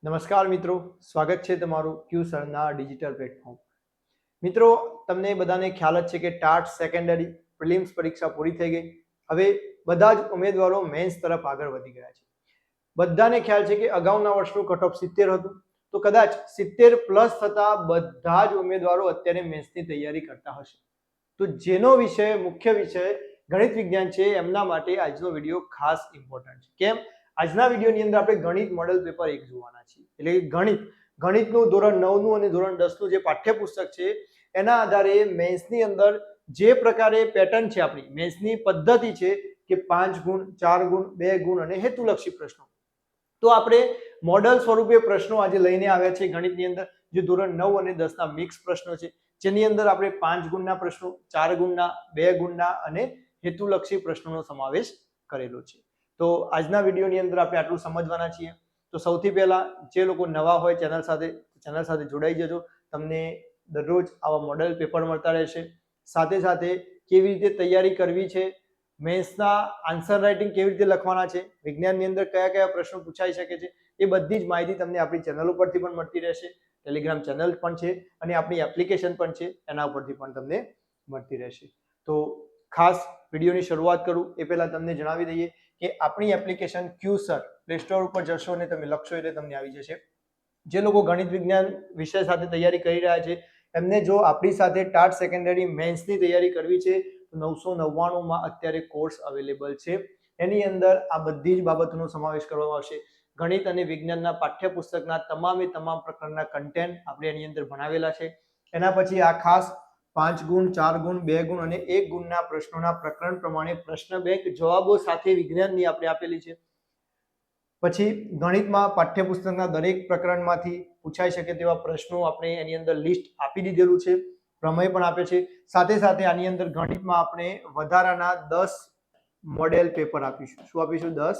નમસ્કાર મિત્રો, સ્વાગત છે તમારું ક્યુ સરના ડિજિટલ પ્લેટફોર્મ. મિત્રો, તમને બધાને ખ્યાલ જ છે કે ટાટ સેકન્ડરી પ્રિલિમ્સ પરીક્ષા પૂરી થઈ ગઈ. હવે બધા જ ઉમેદવારો મેન્સ તરફ આગળ વધી ગયા છે. બધાને ખ્યાલ છે કે અગાઉના વર્ષનું કટ ઓફ 70 હતું, તો કદાચ 70 પ્લસ થતા બધા જ ઉમેદવારો અત્યારે મેન્સની તૈયારી કરતા હશે. તો જેનો વિષય મુખ્ય વિષય ગણિત વિજ્ઞાન છે, એમના માટે આજનો વિડીયો ખાસ ઇમ્પોર્ટન્ટ છે. કેમ? આજના વિડીયોની અંદર આપણે ગણિત મોડેલ પેપર 1 જોવાના છીએ. એટલે કે ગણિતનું ધોરણ 9 નું અને ધોરણ 10 નું જે પાઠ્યપુસ્તક છે એના આધારે મેન્સની અંદર જે પ્રકારે પેટર્ન છે, આપણી મેન્સની પદ્ધતિ છે કે 5 ગુણ, 4 ગુણ, 2 ગુણ અને હેતુલક્ષી પ્રશ્નો. તો આપણે મોડલ સ્વરૂપે પ્રશ્નો આજે લઈને આવ્યા છે ગણિતની અંદર, જે ધોરણ 9 અને 10 ના મિક્સ પ્રશ્નો છે, જેની અંદર આપણે 5 ગુણના પ્રશ્નો, 4 ગુણના, 2 ગુણના અને હેતુલક્ષી પ્રશ્નોનો સમાવેશ કરેલો છે. તો આજના વિડીયોની અંદર આપણે આટલું સમજવાના છીએ. તો સૌથી પહેલા જે લોકો નવા હોય ચેનલ સાથે જોડાઈ જજો. તમને દરરોજ આવા મોડેલ પેપર મળતા રહેશે. સાથે સાથે કેવી રીતે તૈયારી કરવી છે, મેન્સના આન્સર રાઇટિંગ કેવી રીતે લખવાના છે, વિજ્ઞાનની અંદર કયા કયા પ્રશ્નો પૂછાઈ શકે છે, એ બધી જ માહિતી તમને આપણી ચેનલ ઉપરથી પણ મળતી રહેશે. ટેલિગ્રામ ચેનલ પણ છે અને આપણી એપ્લિકેશન પણ છે, એના ઉપરથી પણ તમને મળતી રહેશે. તો ખાસ વિડીયોની શરૂઆત કરું એ પહેલા તમને જણાવી દઈએ કે આપણી એપ્લિકેશન ક્યુસર પ્લે સ્ટોર ઉપર જશો અને તમે લખશો એટલે તમને આવી જશે. જે લોકો ગણિત વિજ્ઞાન વિષય સાથે તૈયારી કરી રહ્યા છે, એમને જો આપણી સાથે ટાટ સેકન્ડરી મેન્સની તૈયારી કરવી છે તો 999 માં અત્યારે કોર્સ અવેલેબલ છે. એની અંદર આ બધી જ બાબતોનો સમાવેશ કરવામાં આવશે. ગણિત અને વિજ્ઞાનના પાઠ્યપુસ્તકના તમામે તમામ પ્રકારના કન્ટેન્ટ આપણે એની અંદર ભણાવેલા છે. એના પછી આ ખાસ 5 ગુણ, 4 ગુણ, 2 ગુણ અને 1 ગુણના પ્રશ્નોના પ્રકરણ પ્રમાણે પ્રશ્ન બેંક જવાબો સાથે વિજ્ઞાનની આપણે આપેલી છે. પછી ગણિતમાં પાઠ્યપુસ્તકના દરેક પ્રકરણમાંથી પૂછાઈ શકે તેવા પ્રશ્નો આપણે એની અંદર લિસ્ટ આપી દીધેલું છે, પ્રમેય પણ આપે છે. સાથે સાથે આની અંદર ગણિતમાં આપણે વધારાના 10 મોડેલ પેપર આપીશું. શું આપીશું? 10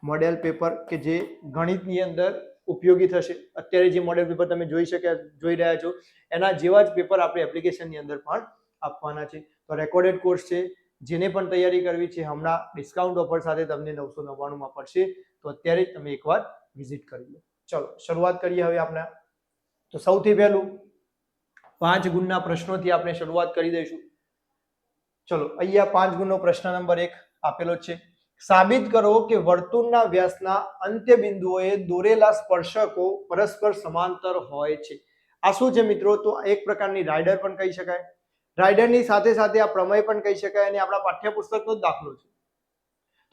મોડેલ પેપર કે જે ગણિતની અંદર ઉપયોગી થશે. અત્યારે જે મોડેલ પેપર તમે જોઈ રહ્યા છો એના જેવા જ પેપર આપણે એપ્લિકેશનની અંદર પણ આપવાના છે. તો રેકોર્ડેડ કોર્સ છે, જેને પણ તૈયારી કરવી છે હમણાં ડિસ્કાઉન્ટ ઓફર સાથે તમને 999 માં પડશે. તો અત્યારે જ તમે એકવાર વિઝિટ કરી લો. ચલો શરૂઆત કરીએ હવે આપણે. તો સૌથી પહેલું 5 ગુણના પ્રશ્નોથી આપણે શરૂઆત કરી દઈશું. ચલો અહીંયા 5 ગુણનો પ્રશ્ન નંબર 1 આપેલો છે. સાબિત કરો કે વર્તુળના વ્યાસના અંત્ય બિંદુઓએ દોરેલા સ્પર્શકો પરસ્પર સમાંતર હોય છે. આ શું છે મિત્રો? તો એક પ્રકારની રાઇડર પણ કહી શકાય. રાઇડરની સાથે સાથે આ પ્રમેય પણ કહી શકાય અને આપણા પાઠ્યપુસ્તકનો જ દાખલો છે.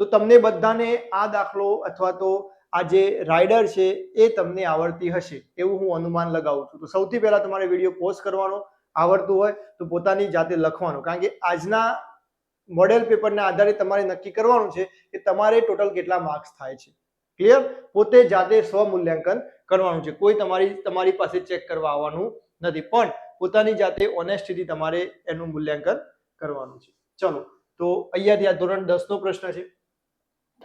તો તમને બધાને આ દાખલો અથવા તો આ જે રાઇડર છે એ તમને આવડતી હશે એવું હું અનુમાન લગાવું છું. તો સૌથી પહેલા તમારે વિડીયો પોઝ કરવાનો, આવડતું હોય તો પોતાની જાતે લખવાનું, કારણ કે આજના મોડેલ પેપરના આધારે તમારે નક્કી કરવાનું છે કે તમારે ટોટલ કેટલા માર્ક્સ થાય છે. ક્લિયર? પોતે જાતે સ્વમૂલ્યાંકન કરવાનું છે. કોઈ તમારી પાસે ચેક કરવા આવવાનું નથી, પણ પોતાની જાતે ઓનેસ્ટીથી તમારે એનું મૂલ્યાંકન કરવાનું છે. ચલો તો અહીંયાથી આ ધોરણ 10 નો પ્રશ્ન છે.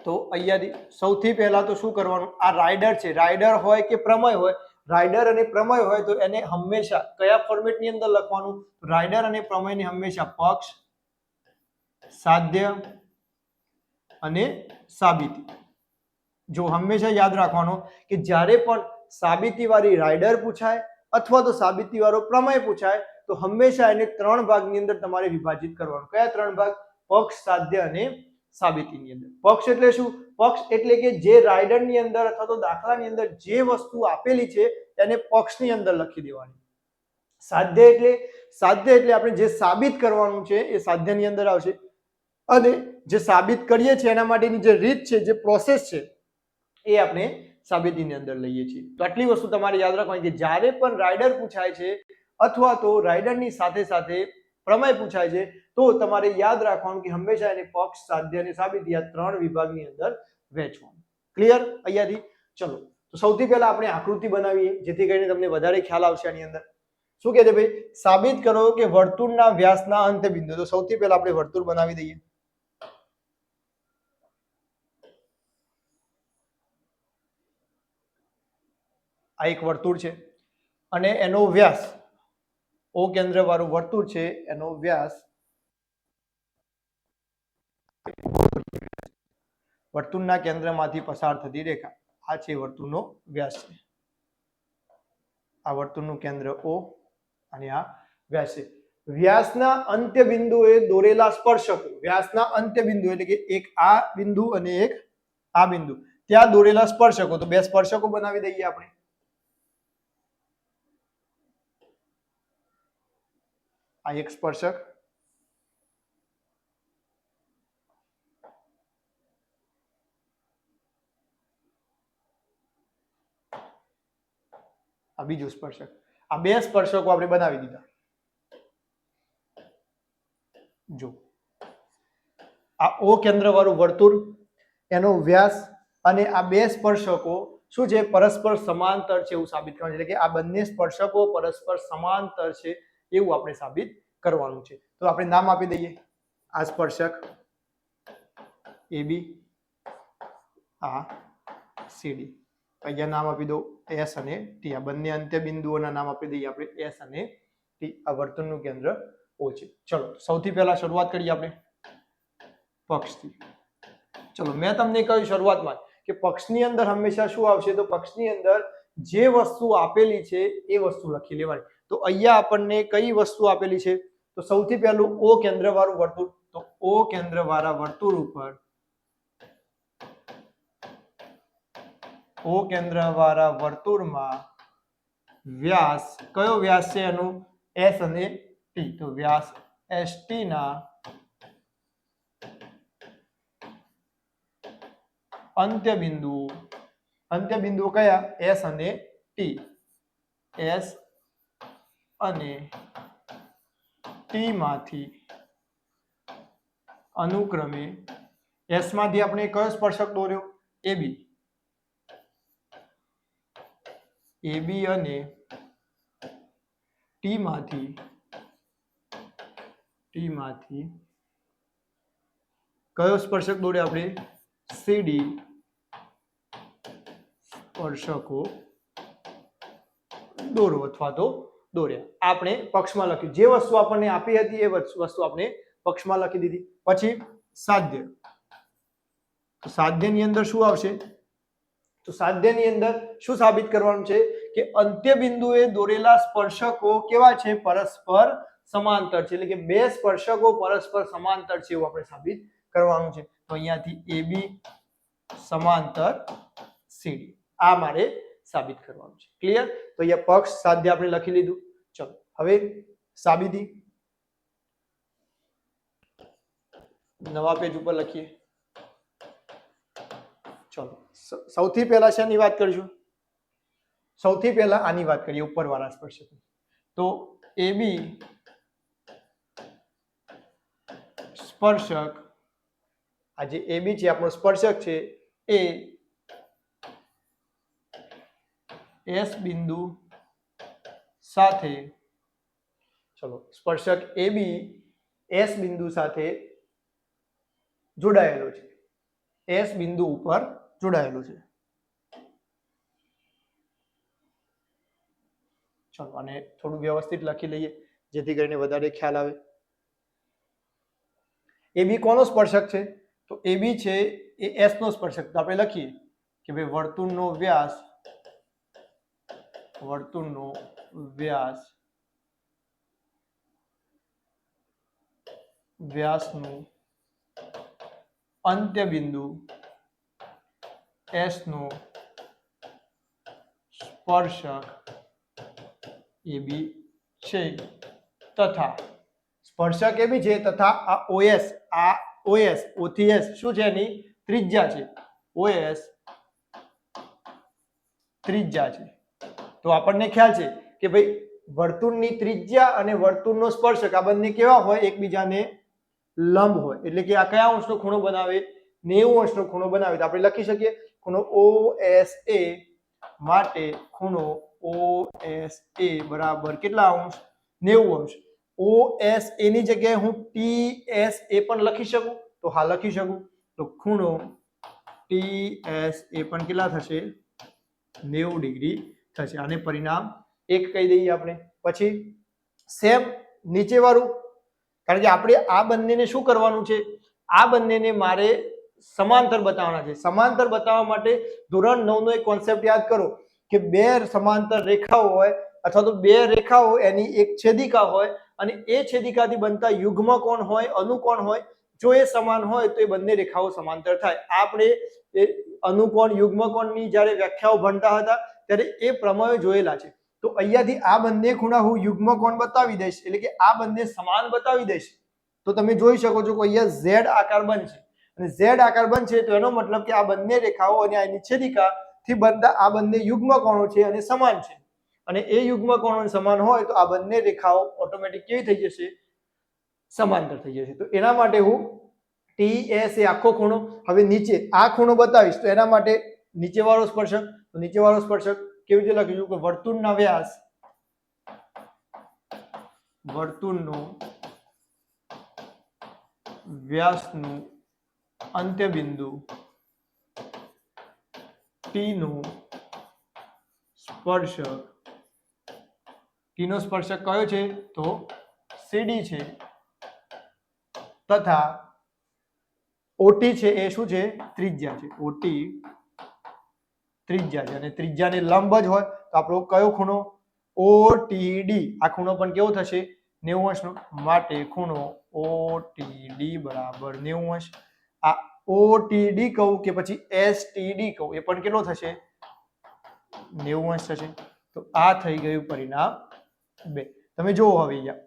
તો અહીંયાથી સૌથી પહેલા તો શું કરવાનું? આ રાઇડર છે, રાઇડર હોય કે પ્રમેય હોય, રાઇડર અને પ્રમેય હોય તો એને હંમેશા કયા ફોર્મેટની અંદર લખવાનું? રાઇડર અને પ્રમેયને હંમેશા પક્ષ, સાધ્ય અને સાબિતી. જો હંમેશા યાદ રાખવાનો કે જ્યારે પણ સાબિતી વાળી રાઇડર પૂછાય અથવા તો સાબિતી વાળો પ્રમેય પૂછાય તો હંમેશા એને 3 ભાગની અંદર તમારે વિભાજિત કરવાનું. કયા 3 ભાગ? પક્ષ, સાધ્ય અને સાબિતીની અંદર. પક્ષ એટલે શું? પક્ષ એટલે કે જે રાઇડરની અંદર અથવા તો દાખલાની અંદર જે વસ્તુ આપેલી છે એને પક્ષની અંદર લખી દેવાની. સાધ્ય એટલે આપણે જે સાબિત કરવાનું છે એ સાધ્યની અંદર આવશે, અને જે સાબિત કરીએ છીએ એના માટેની જે રીત છે, જે પ્રોસેસ છે એ આપણે સાબિતીની અંદર લઈએ છીએ. તો આટલી વસ્તુ તમારે યાદ રાખવાની કે જ્યારે પણ રાઇડર પૂછાય છે અથવા તો રાઇડરની સાથે સાથે પ્રમેય પૂછાય છે તો તમારે યાદ રાખવાનું કે હંમેશા એને પક્ષ, સાધ્ય અને સાબિતી આ 3 વિભાગની અંદર વહેંચવાનું. ક્લિયર? અહીંયાથી ચલો તો સૌથી પહેલા આપણે આકૃતિ બનાવીએ જેથી કરીને તમને વધારે ખ્યાલ આવશે. આની અંદર શું કહે છે ભાઈ? સાબિત કરો કે વર્તુળના વ્યાસના અંત્ય બિંદુ. તો સૌથી પહેલા આપણે વર્તુળ બનાવી દઈએ. આ એક વર્તુળ છે અને એનો વ્યાસ, ઓ કેન્દ્ર વાળું વર્તુળ છે, એનો વ્યાસ વર્તુળના કેન્દ્રમાંથી પસાર થતી રેખા. આ છે વર્તુળનો વ્યાસ છે, આ વર્તુળનું કેન્દ્ર O અને આ વ્યાસ છે. વ્યાસના અંત્ય બિંદુએ દોરેલા સ્પર્શકો, વ્યાસના અંત્ય બિંદુ એટલે કે એક આ બિંદુ અને એક આ બિંદુ, ત્યાં દોરેલા સ્પર્શકો, તો બે સ્પર્શકો બનાવી દઈએ આપણે. આ એક સ્પર્શક, આ બીજું સ્પર્શક. આ બે સ્પર્શકો આપણે બનાવી દીધા. જો આ O કેન્દ્ર વાળું વર્તુળ, એનો વ્યાસ અને આ બે સ્પર્શકો શું છે, પરસ્પર સમાંતર છે એવું સાબિત કરવાનું છે. એટલે કે આ બંને સ્પર્શકો પરસ્પર સમાંતર છે એવું આપણે સાબિત કરવાનું છે. તો આપણે નામ આપી દઈએ, આ સ્પર્શક AB, આ CD. અહીંયા નામ આપી દો S અને T. આ બંને અંત્ય બિંદુઓના નામ આપી દઈએ આપણે S અને T. આ વર્તુળનું કેન્દ્ર O છે. ચલો સૌથી પહેલા શરૂઆત કરીએ આપણે પક્ષથી. ચલો મેં તમને કહ્યું શરૂઆતમાં કે પક્ષની અંદર હંમેશા શું આવશે, તો પક્ષની અંદર જે વસ્તુ આપેલી છે એ વસ્તુ લખી લેવાની. તો અહીંયા આપણને કઈ વસ્તુ આપેલી છે, તો સૌથી પહેલું O કેન્દ્ર વાળું વર્તુળ. તો O કેન્દ્ર વાળા વર્તુળ ઉપર, O કેન્દ્ર વાળા વર્તુળમાં વ્યાસ, કયો વ્યાસ છે એનું, S અને T. તો વ્યાસ ST ના અંત્ય બિંદુઓ કયા, S અને T. S અને T માંથી અનુક્રમે, S માંથી આપણે કયો સ્પર્શક દોર્યો, AB. AB અને T માંથી કયો સ્પર્શક દોર્યો આપણે, CD. સ્પર્શકો દોરો અથવા તો દોર્યા. આપણે પક્ષમાં લખ્યું, જે વસ્તુ આપણને આપી હતી એ વસ્તુ આપણે પક્ષમાં લખી દીધી. પછી સાધ્ય. તો સાધ્યની અંદર શું આવશે, તો સાધ્યની અંદર શું સાબિત કરવાનું છે કે અંત્ય બિંદુએ દોરેલા સ્પર્શકો કેવા છે, પરસ્પર સમાંતર છે. એટલે કે બે સ્પર્શકો પરસ્પર સમાંતર છે એવું આપણે સાબિત કરવાનું છે. તો અહીંયાથી AB સમાંતર CD, આ મારે સાબિત કરવાનું છે. ક્લિયર? તો અહીંયા પક્ષ સાધ્ય આપણે લખી લીધું. ચલો હવે સાબિતી નવા પેજ ઉપર લખીએ. ચલો સૌથી પહેલા શેની વાત કરીશું, સૌથી પહેલા આની વાત કરીએ, ઉપરવાળા સ્પર્શક. તો AB સ્પર્શક, આ જે AB છે આપણો સ્પર્શક છે એ S બિંદુ સાથે, ચલો સ્પર્શક AB S બિંદુ સાથે જોડાયેલો છે, S બિંદુ ઉપર જોડાયેલો છે. ચલો આને થોડું વ્યવસ્થિત લખી લઈએ જેથી કરીને વધારે ખ્યાલ આવે. AB કોનો સ્પર્શક છે, તો AB છે એ S નો સ્પર્શક. તો આપણે લખીએ કે ભાઈ વર્તુળનો વ્યાસનું અંત્ય બિંદુ S નો સ્પર્શક AB છે, તથા સ્પર્શક AB છે તથા આ OS, આ OS O થી S શું છે, એની ત્રિજ્યા છે. OS ત્રિજ્યા છે. તો આપણને ખ્યાલ છે કે ભાઈ વર્તુળની ત્રિજ્યા અને વર્તુળનો સ્પર્શક આ બંને કેવા હોય, એકબીજાને લંબ હોય. એટલે કે આ કયા અંશનો ખૂણો બનાવે, 90 અંશનો ખૂણો બનાવે. તો આપણે લખી શકીએ ખૂણો OSA માટે ખૂણો OSA બરાબર કેટલા અંશ, 90 અંશ. OSA ની જગ્યાએ હું TSA પણ લખી શકું, તો હા લખી શકું. તો ખૂણો TSA પણ કેટલા થશે, 90 ડિગ્રી થશે. આને પરિણામ 1 કહી દઈએ આપણે. પછી સેમ નીચે વાળું, કારણ કે આપણે આ બંનેને શું કરવાનું છે, આ બંનેને મારે સમાંતર બતાવવાના છે. સમાંતર બતાવવા માટે ધોરણ 9 નો એક કોન્સેપ્ટ યાદ કરો કે બે સમાંતર રેખાઓ હોય અથવા તો બે રેખાઓ એની એક છેદિકા હોય અને એ છેદિકાથી બનતા યુગ્મકોણ હોય અનુકોણ હોય, જો એ સમાન હોય તો એ બંને રેખાઓ સમાંતર થાય. આપણે અનુકોણ યુગ્મકોણની જ્યારે વ્યાખ્યાઓ ભણતા હતા ત્યારે એ પ્રમેયો જોયેલા છે. તો અહીંયાથી આ બંને ખૂણા હું યુગ્મકોણ બતાવી દઈશ, એટલે કે આ બંને સમાન બતાવી દઈશ, તો તમે જોઈ શકો છો કે અહીંયા Z આકાર બનશે અને Z આકાર બનશે તો એનો મતલબ કે આ બંને રેખાઓ અને આની છેદિકા થી બનતા આ બંને યુગ્મકોણો છે અને સમાન છે. અને એ યુગ્મકોણો સમાન હોય તો આ બંને રેખાઓ ઓટોમેટિક કેવી થઈ જશે? સમાંતર થઈ જશે. તો એના માટે હું TS એ આખો ખૂણો, હવે નીચે આ ખૂણો બતાવીશ તો એના માટે નીચે વાળો સ્પર્શક, તો નીચે વાળો સ્પર્શક કેવી રીતે લખીશું કે વર્તુળના વ્યાસ, વર્તુળનો વ્યાસનું અંત્ય બિંદુ T નું સ્પર્શક, T નો સ્પર્શક કયો છે? તો CD છે, તથા OT છે એ શું છે? ત્રિજ્યા છે. OT ત્રિજ્યા છે અને ત્રિજ્યાને લંબ જ હોય તો આપણો કયો ખૂણો? OTD. આ ખૂણો પણ કેવો થશે? 90 અંશનો. માટે ખૂણો OTD બરાબર 90 અંશ. આ OTD કહું કે પછી STD કહું એ પણ કેટલો થશે? 90 અંશ થશે. તો આ થઈ ગયું પરિણામ 2. તમે જુઓ હવે અહીંયા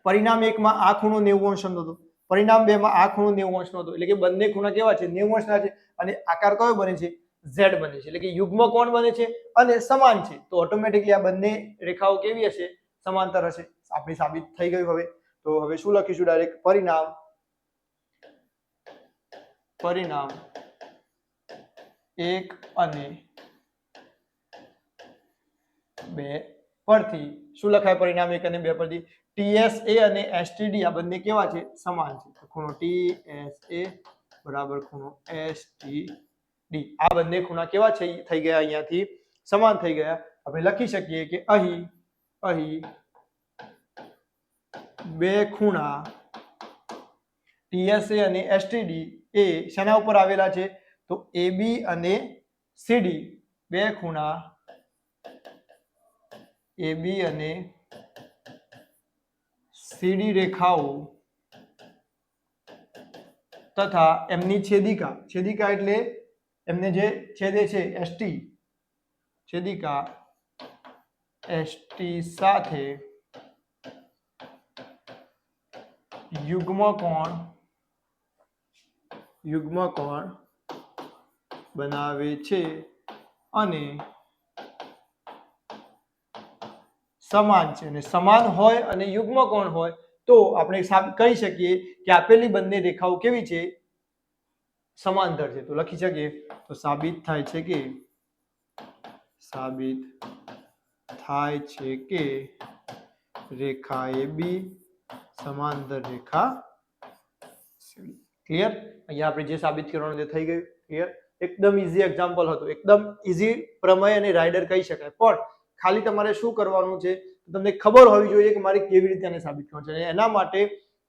પરિણામ 1 માં આ ખૂણો 90 અંશનો હતો, પરિણામ 2 માં આ ખૂણો 90 અંશનો હતો, એટલે કે બંને ખૂણા કેવા છે? 90 અંશના છે અને આકાર કયો બને છે? Z બને છે, એટલે કે યુગ્મકોણ બને છે અને સમાન છે. તો ઓટોમેટિકલી આ બંને રેખાઓ કેવી હશે? સમાંતર હશે. આપણી સાબિત થઈ ગયું. હવે તો હવે શું લખીશું? ડાયરેક્ટ પરિણામ 1 અને 2 પરથી શું લખાય? પરિણામ 1 અને 2 પરથી TSA અને STD આ બંને કેવા છે? સમાન છે. તો ખૂણો TSA બરાબર ખૂણો STD, આ બંને ખૂણા કેવા છે? થઈ ગયા અહીંયાથી સમાન થઈ ગયા. આપણે લખી શકીએ કે અહીં બે ખૂણા TSA અને STD એ શેના ઉપર આવેલા છે? તો AB અને CD, બે ખૂણા AB અને CD રેખાઓ તથા એમની છેદિકા, છેદિકા એટલે એમને જે છેદે છે ST, છેદિકા ST સાથે યુગ્મકોણ બનાવે છે અને સમાન છે. અને સમાન હોય અને યુગ્મકોણ હોય તો આપણે કહી શકીએ કે આપેલી બંને રેખાઓ કેવી છે? સમાંતર છે. તો લખી શકીએ તો સાબિત થાય છે કે રેખા AB સમાંતર રેખા CD. ક્લિયર? અહીંયા આપણે જે સાબિત કરવાનું તે થઈ ગયું. ક્લિયર? એકદમ ઈઝી એક્ઝામ્પલ હતું, એકદમ ઈઝી પ્રમેય અને રાઇડર કહી શકાય. પણ ખાલી તમારે શું કરવાનું છે? તમને ખબર હોવી જોઈએ કે મારે કેવી રીતે આને સાબિત કરવાનું છે. એના માટે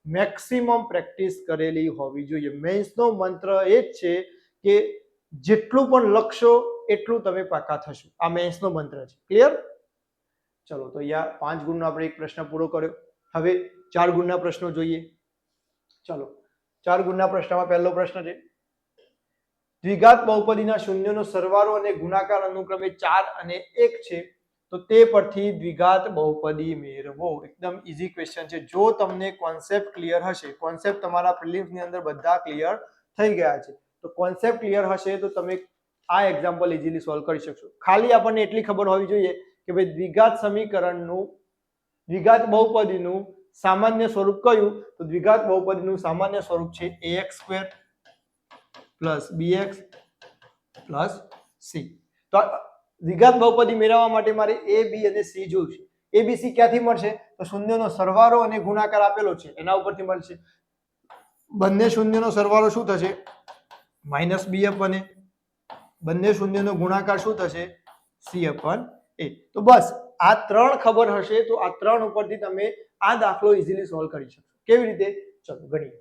મેક્સિમમ પ્રેક્ટિસ કરેલી હોવી જોઈએ. મેન્સનો મંત્ર એ જ છે કે જેટલું પણ લખશો એટલું તમે પાકા થશો. આ મેન્સનો મંત્ર છે. ક્લિયર? ચલો, તો અહીંયા 5 ગુણનો આપણે એક પ્રશ્ન પૂરો કર્યો. હવે 4 ગુણના પ્રશ્નો જોઈએ. ચલો, 4 ગુણના પ્રશ્નમાં પહેલો પ્રશ્ન છે દ્વિઘાત બહુપદીના શૂન્યનો સરવાળો અને ગુણાકાર અનુક્રમે 4 અને 1 છે, તો તે પરથી દ્વિઘાત બહુપદી મેળવો. એકદમ ઈઝી ક્વેશ્ચન છે. જો તમને કોન્સેપ્ટ ક્લિયર હશે, કોન્સેપ્ટ તમારા પ્રિલિમ્સ ની અંદર બધા ક્લિયર થઈ ગયા છે, તો કોન્સેપ્ટ ક્લિયર હશે તો તમે આ એક્ઝામ્પલ ઈઝીલી સોલ્વ કરી શકશો. ખાલી આપણને એટલી ખબર હોવી જોઈએ કે ભાઈ દ્વિઘાત સમીકરણનું, દ્વિઘાત બહુપદીનું સામાન્ય સ્વરૂપ કયું? તો દ્વિઘાત બહુપદીનું સામાન્ય સ્વરૂપ છે ax² + bx + c. તો દ્વિઘાત બહુપદી મેળવવા માટે મારે a, b અને c જોઈશે. a, b, c ક્યાંથી મળશે? તો શૂન્યનો સરવાળો અને ગુણાકાર આપેલો છે એના ઉપરથી મળશે. બંને શૂન્યનો સરવાળો શું થશે? -b/a. બંને શૂન્યનો ગુણાકાર શું થશે? c/a. તો બસ આ 3 ખબર હશે તો આ 3 ઉપરથી તમે આ દાખલો ઈઝીલી સોલ્વ કરી શકશો. કેવી રીતે? ચલો ગણીએ.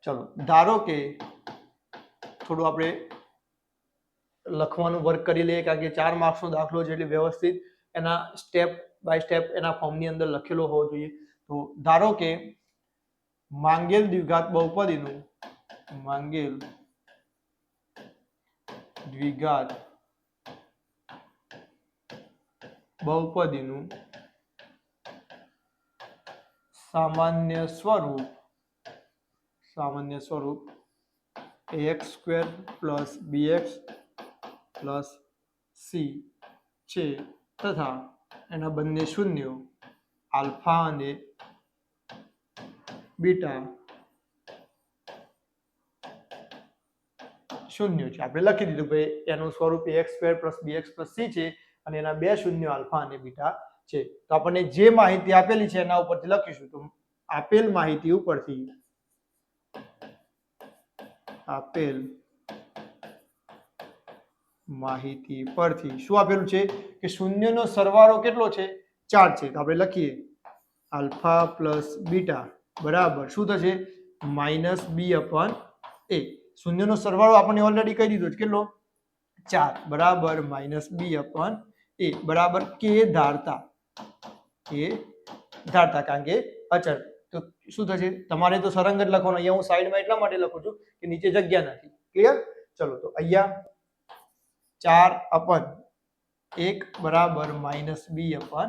ચલો ધારો કે થોડું આપણે લખવાનું વર્ક કરી લઈએ, કારણ કે 4 માર્ક્સનો દાખલો છે એટલે વ્યવસ્થિત એના સ્ટેપ બાય સ્ટેપ એના ફોર્મની અંદર લખેલો હોવો જોઈએ. તો ધારો કે માંગેલ દ્વિઘાત બહુપદીનું સામાન્ય સ્વરૂપ ax² + bx + c છે તથા એના બંને શૂન્યો આલ્ફા અને બીટા શૂન્ય છે. આપણે લખી દીધું ભાઈ એનું સ્વરૂપ ax² + bx + c છે અને એના બે શૂન્યો આલ્ફા અને બીટા છે. તો આપણને જે માહિતી આપેલી છે એના ઉપરથી લખીશું. તો આપેલ માહિતી ઉપરથી શું આપેલું છે કે શૂન્યનો સરવાળો કેટલો છે? 4 છે. તો આપણે લખીએ આલ્ફા + બીટા બરાબર શું થશે? -b/a. શૂન્યનો સરવાળો આપણને ઓલરેડી કહી દીધો છે કેટલો? 4 બરાબર -b/a બરાબર k ધારતા કારણ કે અચળ. તો શું થશે? તમારે તો સળંગ જ લખવાનો. અહીંયા હું સાઈડમાં એટલા માટે લખું છું કે નીચે જગ્યા નથી. ક્લિયર? ચલો તો અહીંયા 4/1 બરાબર -b/a.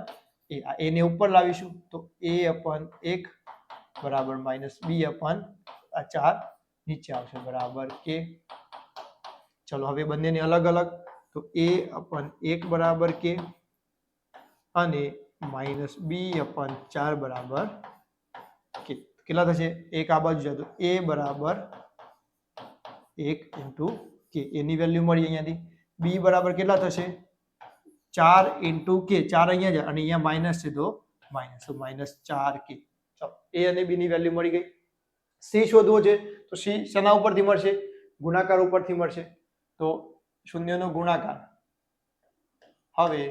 a ને ઉપર લાવીશું તો a/1 બરાબર -b/4 નીચે આવશે બરાબર k. ચલો હવે બંનેને અલગ અલગ તો a/1 બરાબર k અને -b/4 બરાબર k. કેટલા થશે? 1 આ બાજુ જાય તો a બરાબર 1 * k. a ની વેલ્યુ મળી અહીંયાથી. b બરાબર કેટલા થશે? 4 * k. 4 અહીંયા જાય અને અહીંયા માઇનસ છે તો -4k. ચલો a અને b ની વેલ્યુ મળી ગઈ. c શોધવો છે તો c શેના ઉપરથી મળશે? ગુણાકાર ઉપરથી મળશે. તો શૂન્યનો ગુણાકાર. હવે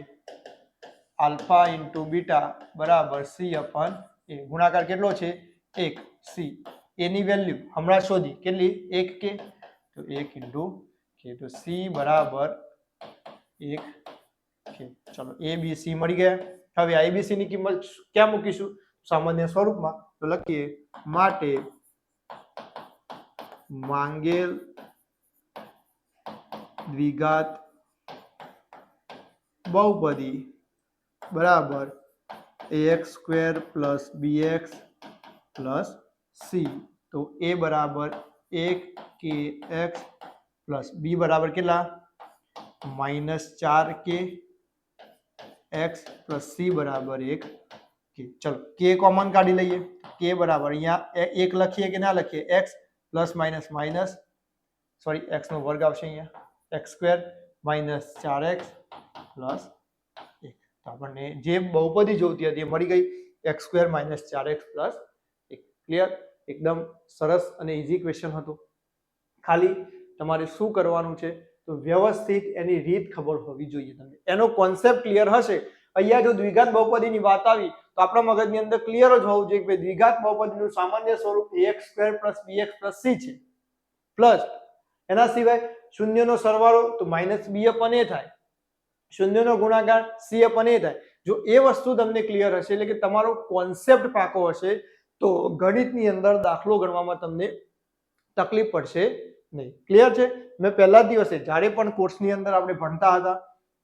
આલ્ફા * બીટા બરાબર c/a. ગુણાકાર કેટલો છે? 1 c. a ની વેલ્યુ હમણાં શોધી કેટલી? 1k. તો 1 * k. તો c બરાબર 1k. ચલો a b c મળી ગયા. હવે a b c ની કિંમત ક્યાં મૂકીશું? સામાન્ય સ્વરૂપમાં. તો લખીએ માટે માંગેલ દ્વિઘાત બહુપદી બરાબર ax² + bx + c. તો a બરાબર 1kx + b બરાબર કેટલા? -4k x + c બરાબર 1k. ચલો k કોમન કાઢી લઈએ. k બરાબર અહીંયા 1 લખીએ કે ના લખીએ? x ± x નો વર્ગ આવશે અહીંયા x² - 4x + 1. તો આપણને જે બહુપદી જોઈતી હતી એ મળી ગઈ. x² - 4x + 1. ક્લિયર? એકદમ સરસ અને ઈઝી ક્વેશ્ચન હતું. ખાલી તમારે શું કરવાનું છે? તો વ્યવસ્થિત એની રીત ખબર હોવી જોઈએ તમને. એનો કોન્સેપ્ટ ક્લિયર હશે. અહીંયા જો દ્વિઘાત બહુપદીની વાત આવી તો આપણા મગજની અંદર ક્લિયર જ હોવું જોઈએ કે દ્વિઘાત બહુપદીનું સામાન્ય સ્વરૂપ ax² + bx + c છે. પ્લસ એના સિવાય શૂન્યનો સરવાળો તો -b/a થાય. શૂન્યનો ગુણાકાર c/a થાય. જો એ વસ્તુ તમને ક્લિયર હશે એટલે કે તમારો કોન્સેપ્ટ પાકો હશે તો ગણિતની અંદર દાખલો ગણવામાં તમને તકલીફ પડશે નહીં. ક્લિયર છે? મેં પહેલા દિવસે જ્યારે પણ કોર્સની અંદર આપણે ભણતા હતા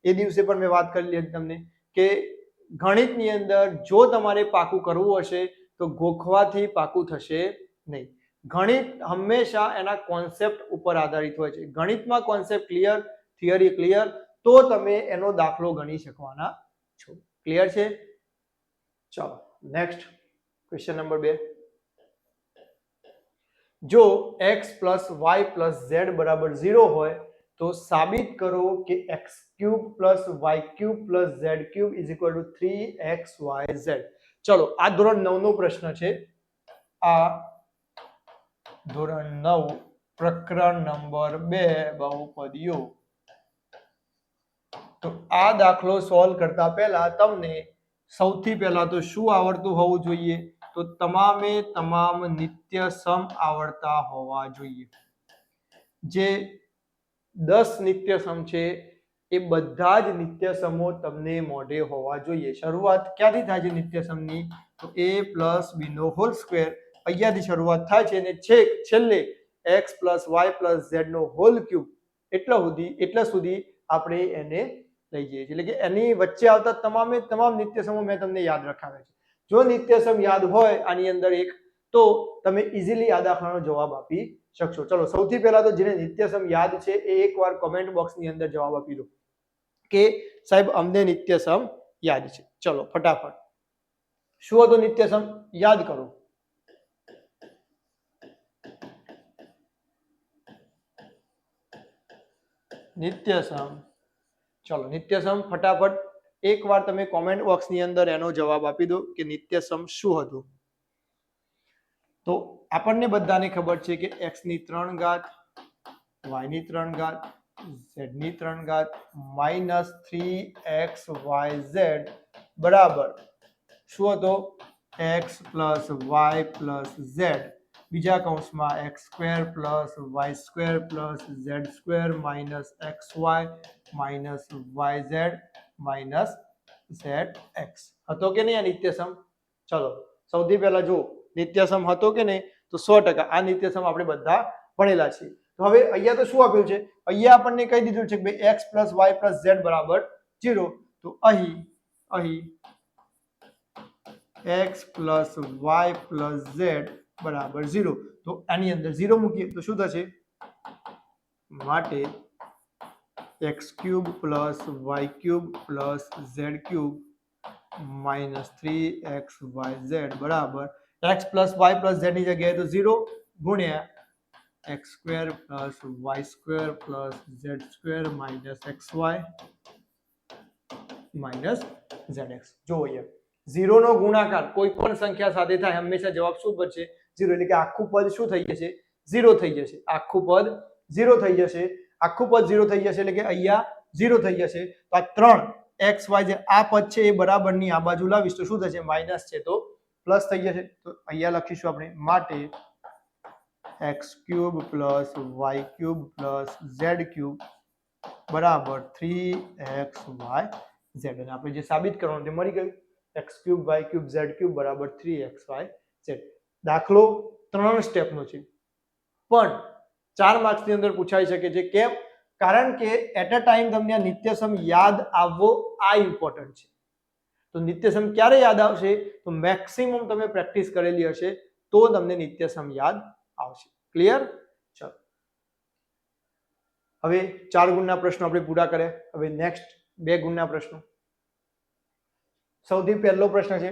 એ દિવસે પણ મેં વાત કરી હતી તમને કે ગણિતની અંદર જો તમારે પાકું કરવું હશે તો ગોખવાથી પાકું થશે નહીં. ગણિત હંમેશા એના કોન્સેપ્ટ ઉપર આધારિત હોય છે. ગણિતમાં કોન્સેપ્ટ ક્લિયર, થિયરી ક્લિયર તો તમે એનો દાખલો ગણી શકવાના છો. ક્લિયર છે? ચલો નેક્સ્ટ ક્વેશ્ચન નંબર 2. જો x + y + z = 0 હોય તો સાબિત કરો કે x³ + y³ + z³ = 3xyz. ચલો આ ધોરણ 9 નો પ્રશ્ન છે. આ ધોરણ 9 પ્રકરણ નંબર 2 બહુપદીઓ. તો આ દાખલો સોલ્વ કરતા પહેલા તમને સૌથી પહેલા તો શું આવડતું હોવું જોઈએ? તો તમામે તમામ નિત્ય સમ આવડતા હોવા જોઈએ. જે 10 નિત્ય સમ છે એ બધા જ નિત્ય સમો તમને મોઢે હોવા જોઈએ. શરૂઆત ક્યાંથી થાય છે નિત્ય સમની? તો a + b નો હોલ સ્ક્વેર અહીંયાથી શરૂઆત થાય છે અને છેલ્લે x + y + z નો હોલ ક્યુબ એટલા સુધી આપણે એને લઈ જઈએ છીએ. એટલે કે એની વચ્ચે આવતા તમામે તમામ નિત્ય સમો મેં તમને યાદ રખાવ્યા છે. જો નિત્ય સમ યાદ હોય આની અંદર એક, તો તમે ઇઝીલી આ દાખલાનો જવાબ આપી શકશો. ચલો સૌથી પહેલા તો જેને નિત્ય સમ યાદ છે એ એકવાર કોમેન્ટ બોક્સની અંદર જવાબ આપી દો કે સાહેબ અમને નિત્ય સમ યાદ છે. ચલો ફટાફટ, શું હતો નિત્ય સમ? યાદ કરો. નિત્ય સમ, ચલો નિત્ય સમ ફટાફટ એકવાર તમે કોમેન્ટ બોક્સની અંદર એનો જવાબ આપી દો કે નિત્ય સમ શું હતું. તો આપણને બધાને ખબર છે કે x ની 3 ઘાત, y ની 3 ઘાત, z ની 3 ઘાત -3xyz બરાબર શું હતો? x + y + z બીજા કૌંસમાં x² + y² + z² - xy - yz - zx હતો કે નહીં આ નિત્ય સમ? ચલો સૌથી પહેલા જો નિત્ય સમ હતો કે નહીં, તો 100% આ નિત્ય સમ આપણે બધા ભણેલા છીએ. તો હવે અહીંયા તો શું આપ્યું છે? અહીંયા આપણને કહી દીધું છે કે ભાઈ x + y + z બરાબર 0. તો અહીં x + y + z બરાબર 0. તો આની અંદર 0 મૂકીએ તો શું થશે? માટે x³ + y³ + z³ -3xyz બરાબર x + y + z ની જગ્યાએ તો 0 ગુણ્યા x² + y² + z² - xy - zx. જો અહીંયા 0 નો ગુણાકાર કોઈ પણ સંખ્યા સાથે થાય હંમેશા જવાબ શું બનશે? 0. એટલે કે આખું પદ શું થઈ જશે? 0 થઈ જશે. આખું પદ 0 થઈ જશે. આખું પદ 0 થઈ જશે એટલે કે અહીંયા 0 થઈ જશે. તો આ 3 x y z આ પદ છે એ બરાબરની આ બાજુ લાવીશ તો શું થશે? માઈનસ છે તો પ્લસ થઈ જશે. તો અહીંયા લખીશું આપણે માટે x³ + y³ + z³ બરાબર 3xyz. અને આપણે જે સાબિત કરવાનું તે મળી ગયું. x³ y³ z³ બરાબર 3xyz. દાખલો 3 સ્ટેપનો છે પણ 4 માર્ક્સની અંદર પૂછાઈ શકે છે. કેમ? કારણ કે એટ અ ટાઈમ તમને આ નિત્ય સમ યાદ આવવો આ ઇમ્પોર્ટન્ટ છે. તો નિત્ય સમ ક્યારે યાદ આવશે? તો મેક્સિમમ તમે પ્રેક્ટિસ કરેલી હશે તો તમને નિત્ય સમ યાદ આવશે. ક્લિયર? ચલો હવે 4 ગુણના પ્રશ્નો આપણે પૂરા કર્યા. હવે નેક્સ્ટ 2 ગુણના પ્રશ્નો. સૌથી પહેલો પ્રશ્ન છે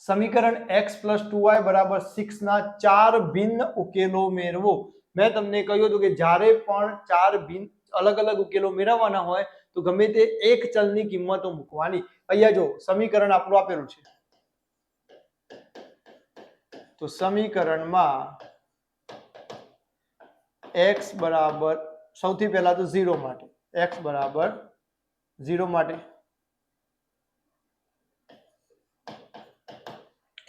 સમીકરણ x + 2y = 6 ના 4 ભિન્ન ઉકેલો મેળવો. મેં તમને કહ્યું હતું કે જ્યારે પણ 4 ભિન્ન અલગ અલગ ઉકેલો મેળવવાના હોય તો ગમે તે એક ચલની કિંમતો મૂકવાની. અહીંયા જો સમીકરણ આપણું આપેલું છે તો સમીકરણમાં x બરાબર સૌથી પહેલા તો 0 માટે x બરાબર 0 માટે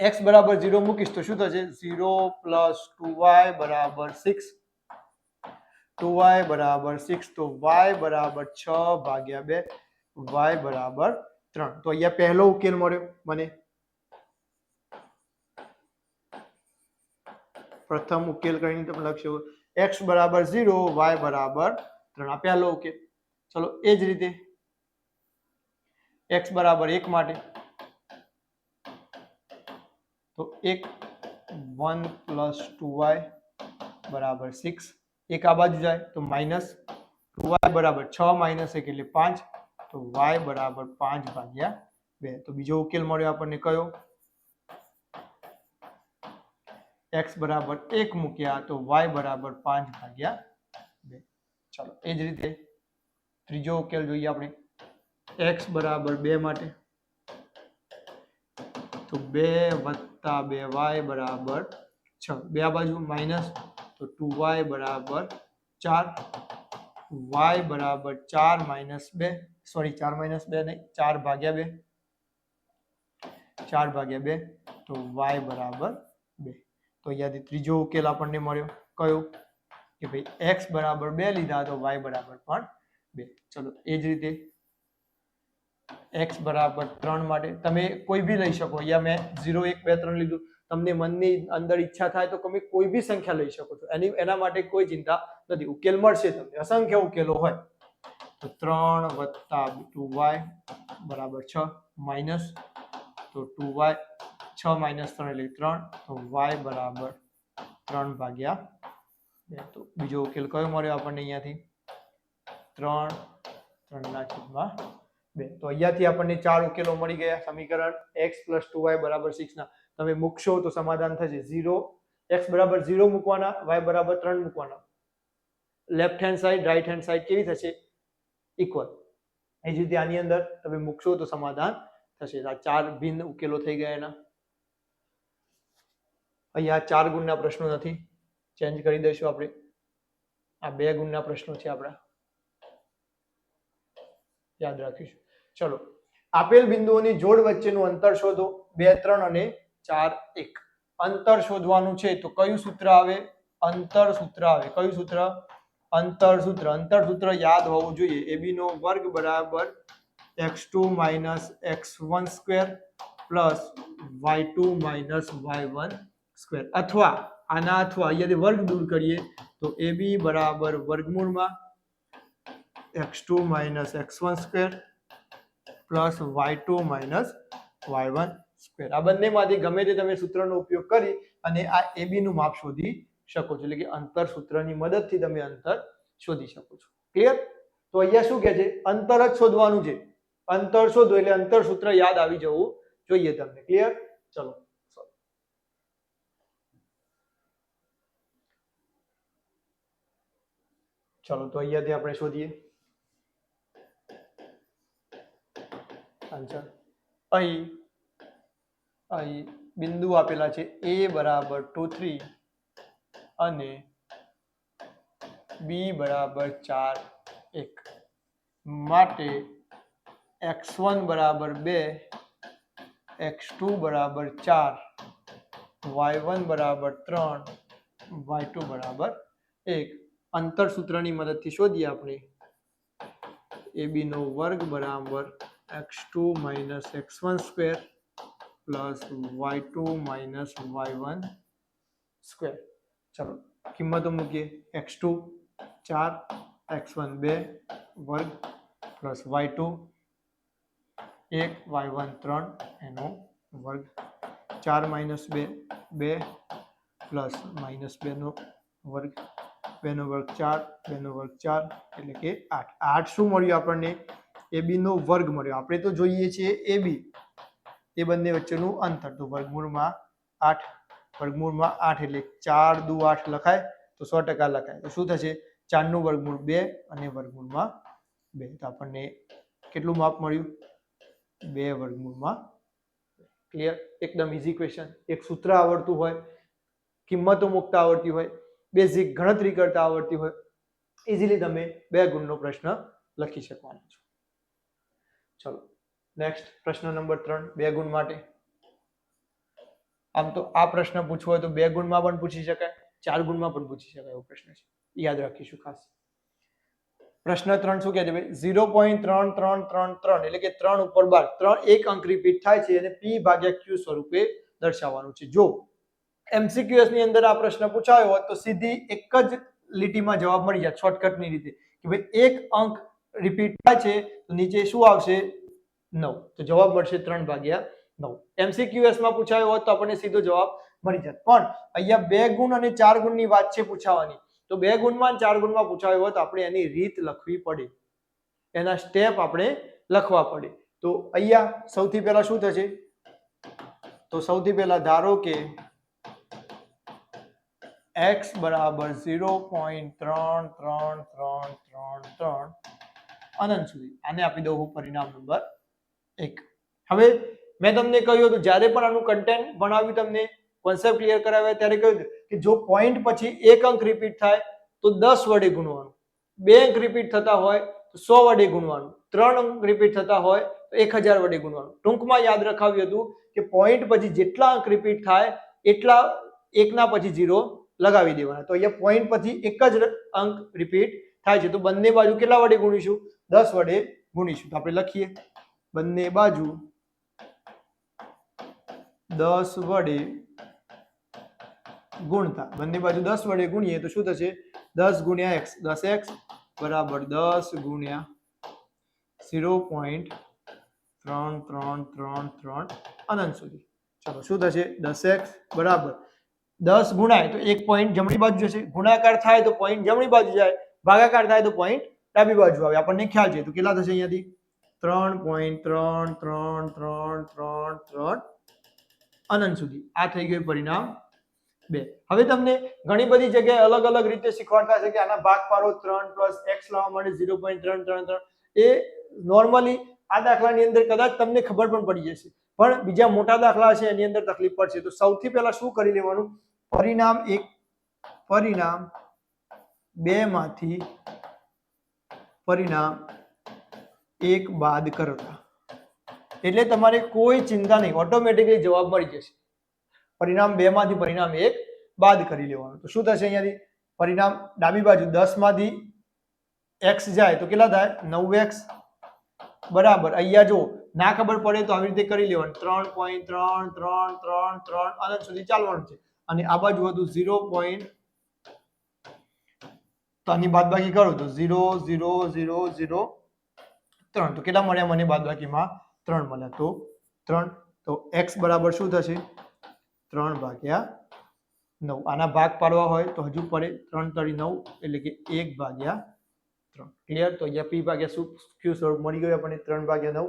x બરાબર 0 મૂકીશ તો શું થશે? 0 + 2y = 6. 2y = 6 તો y = 6/2 y = 3. તો અહીંયા પહેલો ઉકેલ મળ્યો મને. પ્રથમ ઉકેલ કરીને તમે લખશો x = 0 y = 3. આ પહેલો ઉકેલ. ચલો એ જ રીતે x = 1 માટે તો 1 + 2y = 6. એક આ બાજુ જાય તો માઈનસ 2y = 6 - 1 એટલે 5 તો y = 5/2. તો બીજો ઉકેલ મળ્યો આપણને કયો? x = 1 મૂક્યા તો y = 5/2. ચલો એ જ રીતે ત્રીજો ઉકેલ જોઈએ આપણે x = 2 માટે તો 2 + 2y = 6. બે આ બાજુ માઈનસ તો 2y = 4 y = 4 - 2 સોરી 4 - 2 નહીં 4/2 4/2 તો y બરાબર 2. તો અહીંયાથી ત્રીજો ઉકેલ આપણને મળ્યો કયો કે ભાઈ x બરાબર 2 લીધા તો y બરાબર પણ 2. ચલો એ જ રીતે x બરાબર 3 માટે તમે કોઈ બી લઈ શકો. અહીંયા મેં 0 1 2 3 લીધું. તમને મનની અંદર ઈચ્છા થાય તો તમે કોઈ બી સંખ્યા લઈ શકો છો. એના માટે કોઈ ચિંતા નથી. ઉકેલ મળશે તમને. અસંખ્ય ઉકેલો હોય તો 3 + 2y બરાબર 6 માઇનસ તો 2y 6 - 3 એટલે 3 તો y બરાબર 3/2. તો બીજો ઉકેલ કયો મળ્યો આપણને અહીંયાથી 3 3/2. તો અહીંયાથી આપણને 4 ઉકેલો મળી ગયા. સમીકરણ x + 2y બરાબર 6 ના તમે મૂકશો તો સમાધાન થશે 0 x બરાબર 0 મૂકવાના y બરાબર 3 મૂકવાના. Left hand side right hand side કેવી થશે ઇક્વલ. એ જ રીતે આની અંદર તમે મૂકશો તો સમાધાન થશે. આ 4 ભિન્ન ઉકેલો થઈ ગયા એના. અહીંયા 4 ગુણના પ્રશ્નો નથી, ચેન્જ કરી દઈશું આપણે. આ 2 ગુણના પ્રશ્નો છે આપણા, યાદ રાખીશું. ચલો આપેલ બિંદુઓની જોડ વચ્ચેનું અંતર શોધો. 2 3 અને 4 1 અંતર શોધવાનું છે તો કયું સૂત્ર આવે? અંતર સૂત્ર આવે. કયું સૂત્ર? અંતર સૂત્ર. અંતર સૂત્ર યાદ હોવું જોઈએ. ab નો વર્ગ બરાબર x2 - x1² plus y2 - y1² અથવા અહીંયાથી વર્ગ દૂર કરીએ તો ab બરાબર વર્ગમૂળમાં x2 - x1² plus y2 - y1². આ બંનેમાંથી ગમે તે તમે સૂત્રનો ઉપયોગ કરી અને આ ab નું માપ શોધી શકો છો. એટલે કે અંતર સૂત્રની મદદથી તમે અંતર શોધી શકો છો. ક્લિયર? તો અહીંયા શું કહે છે? અંતર જ શોધવાનું છે. અંતર શોધો એટલે અંતર સૂત્ર યાદ આવી જવું જોઈએ તમને. ક્લિયર? ચલો તો અહીંયાથી આપણે શોધીએ આન્સર. અહીં બિંદુ આપેલા છે a બરાબર 2 3 અને b બરાબર 4 1 માટે x1 બરાબર 2 x2 બરાબર 4 y1 બરાબર 3 y2 બરાબર 1 અંતર સૂત્રની મદદથી શોધીએ આપણે. ab નો વર્ગ બરાબર x2 - x1² plus y2 - y1². ચલો કિંમતો મૂકીએ. x2 4 x1 2 વર્ગ પ્લસ y2 1 y1 3 એનો વર્ગ 4 - 2 2 પ્લસ -2 નો વર્ગ 2 નો વર્ગ 4 2 નો વર્ગ 4 એટલે કે 8. 8 શું મળ્યું આપણને? ab નો વર્ગ મળ્યો. આપણે તો જોઈએ છીએ ab એ બંને વચ્ચેનું અંતર. તો વર્ગમૂળમાં 8 વર્ગમૂળમાં 8 એટલે 4 દુ 8 લખાય તો 100% લખાય. તો શું થશે? 4 નું વર્ગમૂળ 2 અને વર્ગમૂળમાં 2. તો આપણને કેટલું માપ મળ્યું? 2 વર્ગમૂળમાં. ક્લિયર? એકદમ ઈઝી ક્વેશ્ચન. એક સૂત્ર આવડતું હોય, કિંમતો મૂકતા આવડતી હોય, બેઝિક ગણતરી કરતા આવડતી હોય, ઇઝીલી તમે 2 ગુણનો પ્રશ્ન લખી શકવાના છો. ચલો નેક્સ્ટ પ્રશ્ન નંબર 3 2 ગુણ માટે. આમ તો આ પ્રશ્ન પૂછવો હોય તો 2 ગુણમાં પણ પૂછી શકાય, 4 ગુણમાં પણ પૂછી શકાય એવો પ્રશ્ન છે. યાદ રાખીશું ખાસ. પ્રશ્ન 3 શું કહે છે ભાઈ? 0.3333 એટલે કે 3 ઉપર 12 3 એક અંક રિપીટ થાય છે અને p/q સ્વરૂપે દર્શાવવાનું છે. જો MCQS ની અંદર આ પ્રશ્ન પૂછાયો હોત તો સીધી એક જ લીટીમાં જવાબ મળી જાય શોર્ટકટની રીતે કે ભાઈ એક અંક રિપીટ થાય છે તો નીચે શું આવશે? 9. તો જવાબ મળશે 3/9. MCQS માં પૂછાયો હોત તો આપણને સીધો જવાબ મળી જાય. પણ અહીંયા 2 ગુણ અને 4 ગુણની વાત છે પૂછાવાની. તો 2 ગુણમાં 4 ગુણમાં પૂછાયો હોત તો આપણે એની રીત લખવી પડે, એના સ્ટેપ આપણે લખવા પડે. તો અહીંયા સૌથી પહેલા શું થશે? તો સૌથી પહેલા ધારો કે x બરાબર 0.3333 અનંત સુધી. આને આપી દઉં હું પરિણામ નંબર 1. હવે મેં તમને કહ્યું હતું જ્યારે પણ આનું કન્ટેન્ટ ભણાવ્યું, તમને કોન્સેપ્ટ ક્લિયર કરાવ્યા ત્યારે કહ્યું કે જો પોઈન્ટ પછી એક અંક રિપીટ થાય તો 10 વડે ગુણવાનું, 2 અંક રિપીટ થતા હોય તો 100 વડે ગુણવાનું, 3 અંક રિપીટ થતા હોય તો 1000 વડે ગુણવાનું. ટૂંકમાં યાદ રખાવ્યું હતું કે પોઈન્ટ પછી જેટલા અંક રિપીટ થાય એટલા એકના પછી 0 લગાવી દેવાના. તો અહીંયા પોઈન્ટ પછી એક જ અંક રિપીટ થાય છે, તો બંને બાજુ કેટલા વડે ગુણીશું? 10 વડે ગુણીશું. તો આપણે લખીએ બંને બાજુ 10 વડે ગુણતા, બંને બાજુ 10 વડે ગુણીએ તો શું થશે? 10 ગુણ્યા x, 10x બરાબર 10 ગુણ્યા 0.3333 અનંત સુધી. ચલો શું થશે? 10x બરાબર 10 ગુણાય તો એક પોઈન્ટ જમણી બાજુ જશે, ગુણાકાર થાય તો પોઈન્ટ જમણી બાજુ જાય, ભાગાકાર થાય તો પોઈન્ટ ડાબી બાજુ આવે. આપણને ખ્યાલ છે. તો કેટલા થશે અહીંયાથી? 3.3333 અનંત સુધી. આ થઈ ગયું પરિણામ 2. હવે તમને ઘણી બધી જગ્યાએ અલગ અલગ રીતે શીખવાડતા છે કે આના ભાગ પાડો 3 + x લાવવા માટે 0.333. એ નોર્મલી આ દાખલાની અંદર કદાચ તમને ખબર પણ પડી જશે, પણ બીજા મોટા દાખલા છે એની અંદર તકલીફ પડશે. તો સૌથી પહેલા શું કરી લેવાનું? પરિણામ 2 માંથી પરિણામ 1 બાદ કરતા. એટલે તમારે કોઈ ચિંતા નહીં, ઓટોમેટિકલી જવાબ મળી જશે. પરિણામ 2 માંથી પરિણામ 1 બાદ કરી લેવાનું. તો શું થશે? અહીંયાથી પરિણામ ડાબી બાજુ 10 માંથી x જાય તો કેટલા થાય? 9x બરાબર. અહીંયા જો ના ખબર પડે તો આવી રીતે કરી લેવાનું. 3.3333 અનંત સુધી ચાલવાનું છે. અને આ બાજુ હતું 0. તો આની બાદબાકી કરું તો 0.0003. તો કેટલા મળ્યા મને? બાદબાકીમાં 3 મળ્યા. તો 3. તો x બરાબર શું થશે? 3/9. આના ભાગ પાડવા હોય તો હજુ પડે. 3 × 9 એટલે કે 1/3. ક્લિયર? તો અહીંયા p ભાગ્યા q સ્વરૂપ મળી ગયું આપણને. 3/9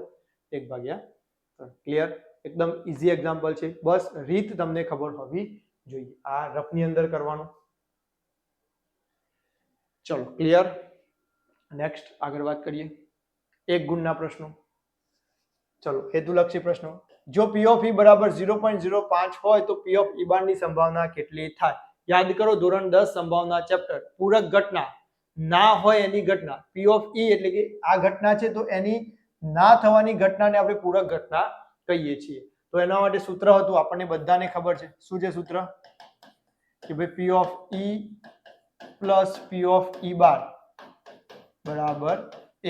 1/3. ક્લિયર? એકદમ ઈઝી એક્ઝામ્પલ છે. બસ રીત તમને ખબર હોવી જોઈએ. આ રફની અંદર કરવાનું. ચલો ક્લિયર? નેક્સ્ટ આગળ વાત કરીએ એક ગુણના પ્રશ્નો. ચલો હેતુલક્ષી પ્રશ્નો. જો p of e બરાબર 0.05 હોય તો p of e બાર ની સંભાવના કેટલી થાય? યાદ કરો ધોરણ 10 સંભાવના ચેપ્ટર. પૂરક ઘટના ના હોય એની ઘટના. p of e એટલે કે આ ઘટના છે તો એની ના થવાની ઘટનાને આપણે પૂરક ઘટના કહીએ છીએ. તો એના માટે સૂત્ર હતું, આપણને બધાને ખબર છે. શું છે સૂત્ર? કે ભાઈ p of e plus p of e બાર બરાબર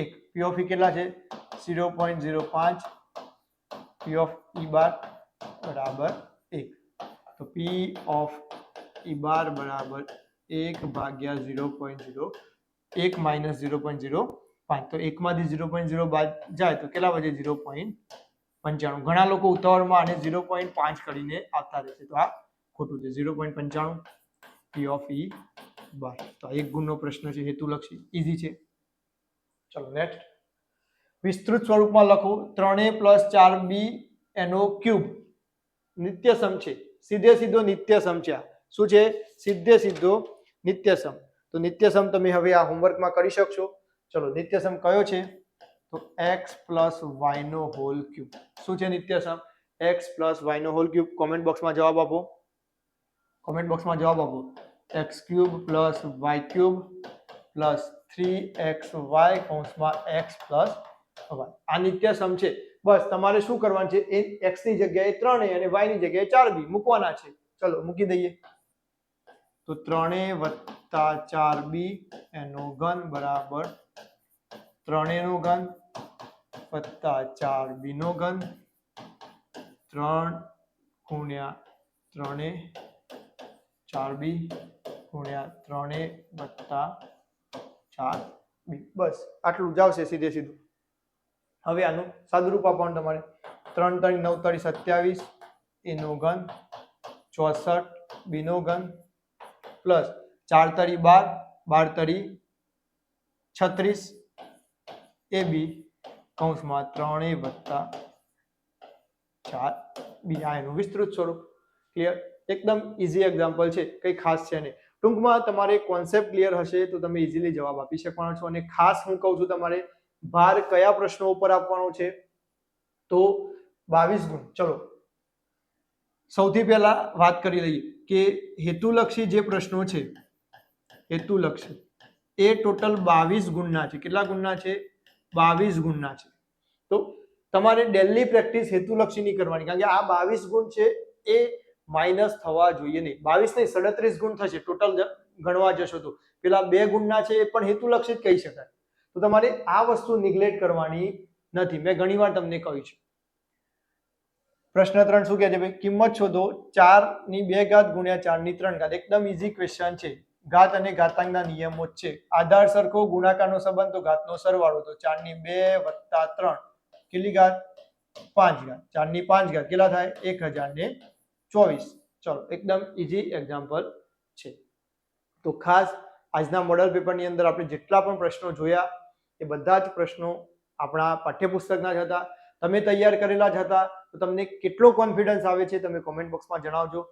1. p of e કેટલા છે? 0.05. p of e બાર બરાબર 1. તો p of e બાર બરાબર 1/0.0 1 - 0.05. તો 1 માંથી 0.0 બાદ જાય તો કેટલા વધે? 0.95. ઘણા લોકો ઉતાવળમાં આને 0.5 કરીને આવતા રહેશે, તો આ ખોટું છે. 0.95 p of e બાર. તો એક ગુણનો પ્રશ્ન છે, હેતુલક્ષી, ઈઝી છે. ચલો નેક્સ્ટ. વિસ્તૃત સ્વરૂપમાં લખો 3a + 4b એનો ક્યુબ નિત્યસમ છે. સીધે સીધો નિત્યસમ છે. શું છે? સીધે સીધો નિત્યસમ. તો નિત્યસમ તમે હવે આ હોમવર્કમાં કરી શકશો. ચલો નિત્યસમ કયો છે? તો x + y નો હોલ ક્યુબ. શું છે નિત્યસમ? x + y નો હોલ ક્યુબ. કોમેન્ટ બોક્સમાં જવાબ આપો. કોમેન્ટ બોક્સમાં જવાબ આપો. x³ + y³ + 3xy કૌંસમાં x + y. આ નિત્યસમ છે. બસ તમારે શું કરવાનું છે? એ x ની જગ્યાએ 3a અને y ની જગ્યાએ 4b મૂકવાના છે. ચલો મૂકી દઈએ. તો 3a + 4b એનો ઘન બરાબર 3a નો ઘન + 4b નો ઘન 3 × 3a 4b × 3a + 4b. બસ આટલું જ આવશે સીધે સીધું. હવે આનું સાદુરૂપ આપવાનું તમારે. 3 × 9 = 27 a નો ઘન 64 b નો ઘન પ્લસ 4 × 12 12 × 36 ab કૌંસમાં 3a + 4b. આ એનું વિસ્તૃત સ્વરૂપ. ક્લિયર? એકદમ ઈઝી એક્ઝામ્પલ છે, કંઈ ખાસ છે નહીં. ટૂંકમાં તમારે કોન્સેપ્ટ ક્લિયર હશે તો તમે ઈઝીલી જવાબ આપી શકવાના છો. અને ખાસ હું કહું છું તમારે ભાર કયા પ્રશ્નો ઉપર આપવાનો છે? તો 22 ગુણ. ચલો સૌથી પહેલા વાત કરી લઈએ કે હેતુલક્ષી જે પ્રશ્નો છે, હેતુલક્ષી એ ટોટલ 22 ગુણના છે. કેટલા ગુણના છે? 22 ગુણના છે. તો તમારે ડેલી પ્રેક્ટિસ હેતુલક્ષીની કરવાની, કારણ કે આ 22 ગુણ છે એ માઇનસ થવા જોઈએ નહીં. 22 નહીં 37 ગુણ થશે ટોટલ ગણવા જશો તો. પેલા 2 ગુણના છે એ પણ હેતુલક્ષી જ કહી શકાય. તો તમારે આ વસ્તુ નિગ્લેક્ટ કરવાની નથી. મેં ઘણીવાર તમને કહ્યું છે. પ્રશ્ન 3 શું કહે છે ભાઈ? કિંમત શોધો 4 ની 2 ઘાત ગુણ્યા 4 ની 3 ઘાત. એકદમ ઈઝી ક્વેશ્ચન છે. ઘાત અને ઘાતાંકના નિયમો જ છે. આધાર સરખો, ગુણાકારનો સંબંધ તો ઘાતનો સરવાળો. તો 4 ની 2 વત્તા 3 કેટલી ઘાત? 5 ઘાત. 4 ની 5 ઘાત કેટલા થાય? 1024. ચલો એકદમ ઈઝી એક્ઝામ્પલ છે. તો ખાસ આજના મોડલ પેપરની અંદર આપણે જેટલા પણ પ્રશ્નો જોયા એ બધા જ પ્રશ્નો આપણા પાઠ્યપુસ્તકના જ હતા. તમે તૈયાર કરેલા જ હતા. તો તમને કેટલો કોન્ફિડન્સ આવે છે તમે કોમેન્ટ બોક્સમાં જણાવજો.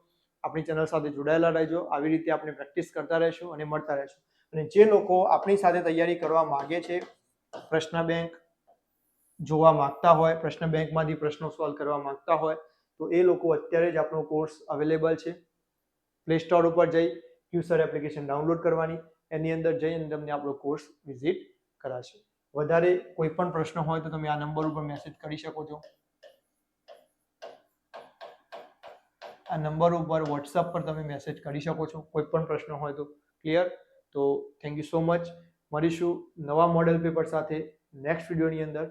આપણી ચેનલ સાથે જોડાયેલા રહેજો. આવી રીતે આપણે પ્રેક્ટિસ કરતા રહીશું અને મળતા રહીશું. અને જે લોકો આપણી સાથે તૈયારી કરવા માંગે છે, પ્રશ્ન બેંક જોવા માંગતા હોય, પ્રશ્ન બેંકમાંથી પ્રશ્નો સોલ્વ કરવા માંગતા હોય, તો એ લોકો અત્યારે જ આપણો કોર્સ અવેલેબલ છે. પ્લે સ્ટોર ઉપર જઈ ક્યુસર એપ્લિકેશન ડાઉનલોડ કરવાની, એની અંદર જઈને તમને આપણો કોર્સ વિઝિટ કરાશે. વધારે કોઈ પણ પ્રશ્ન હોય તો તમે આ નંબર ઉપર મેસેજ કરી શકો છો. આ નંબર ઉપર વોટ્સઅપ પર તમે મેસેજ કરી શકો છો કોઈ પણ પ્રશ્ન હોય તો. ક્લિયર? તો થેન્ક યુ સો મચ. મળીશું નવા મોડેલ પેપર સાથે નેક્સ્ટ વિડીયોની અંદર.